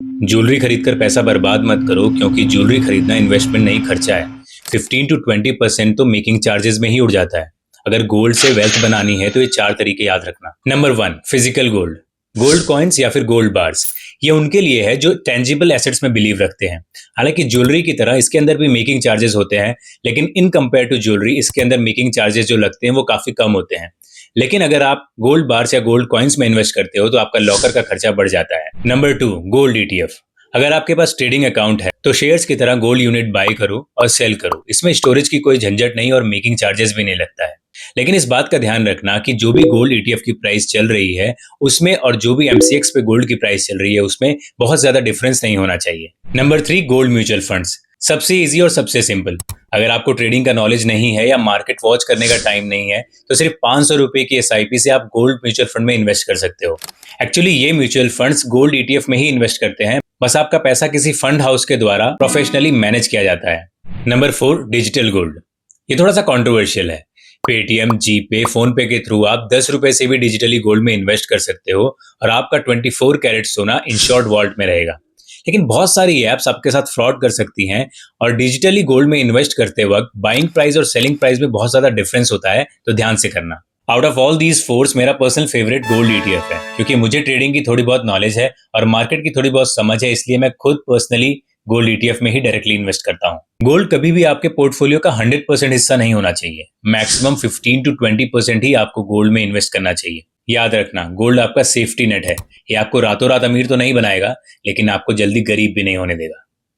Jewellery खरीदकर पैसा बर्बाद मत करो क्योंकि ज्वेलरी खरीदना इन्वेस्टमेंट नहीं खर्चा है। 15 to 20% तो मेकिंग चार्जेस में ही उड़ जाता है। अगर गोल्ड से वेल्थ बनानी है तो ये 4 तरीके याद रखना। Number 1, physical gold. Gold coins या फिर गोल्ड बार्स, ये उनके लिए है जो टेंजिबल एसेट्स में बिलीव रखते हैं। हालांकि ज्वेलरी की तरह इसके अंदर भी मेकिंग चार्जेस होते हैं, लेकिन इन कंपेयर टू ज्वेलरी इसके अंदर मेकिंग चार्जेस जो लगते हैं वो काफी कम होते हैं। लेकिन अगर आप गोल्ड बार्स या गोल्ड कॉइन्स में इन्वेस्ट करते हो तो आपका लॉकर का खर्चा बढ़ जाता है। Number 2, gold ETF. अगर आपके पास ट्रेडिंग अकाउंट है तो शेयर्स की तरह गोल्ड यूनिट बाय करो और सेल करो। इसमें स्टोरेज की कोई झंझट नहीं और मेकिंग चार्जेस भी नहीं लगता है। लेकिन इस बात का ध्यान रखना कि जो भी गोल्ड ईटीएफ की प्राइस चल रही है उसमें और जो भी एमसीएक्स पे गोल्ड की प्राइस चल रही है उसमें बहुत ज्यादा डिफरेंस नहीं होना चाहिए। Number 3, gold mutual funds. सबसे इजी और सबसे सिंपल। अगर आपको ट्रेडिंग का नॉलेज नहीं है या मार्केट वॉच करने का टाइम नहीं है तो सिर्फ 500 रुपए की एसआईपी से आप गोल्ड म्यूचुअल फंड में इन्वेस्ट कर सकते हो। एक्चुअली ये म्यूचुअल फंड्स गोल्ड ईटीएफ में ही इन्वेस्ट करते हैं, बस आपका पैसा किसी फंड हाउस के द्वारा प्रोफेशनली मैनेज किया जाता है। Number 4, digital gold. ये थोड़ा सा कॉन्ट्रोवर्शियल है। पेटीएम, जीपे, फोन पे के थ्रू आप 10 रुपए से भी डिजिटली गोल्ड में इन्वेस्ट कर सकते हो और आपका 24 कैरेट सोना इंश्योर्ड वॉल्ट में रहेगा। लेकिन बहुत सारी ऐप्स आपके साथ फ्रॉड कर सकती हैं और डिजिटली गोल्ड में इन्वेस्ट करते वक्त बाइंग प्राइस और सेलिंग प्राइस में बहुत ज्यादा डिफरेंस होता है, तो ध्यान से करना। Out of all these force मेरा पर्सनल फेवरेट गोल्ड ईटीएफ है, क्योंकि मुझे ट्रेडिंग की थोड़ी बहुत नॉलेज है और मार्केट की थोड़ी बहुत समझ है, इसलिए मैं खुद पर्सनली गोल्ड ईटीएफ में ही डायरेक्टली इन्वेस्ट करता हूँ। गोल्ड कभी भी आपके पोर्टफोलियो का 100% हिस्सा नहीं होना चाहिए। मैक्सिमम 15 to 20% ही आपको गोल्ड में इन्वेस्ट करना चाहिए। याद रखना, गोल्ड आपका सेफ्टी नेट है। ये आपको रातों रात अमीर तो नहीं बनाएगा, लेकिन आपको जल्दी गरीब भी नहीं होने देगा।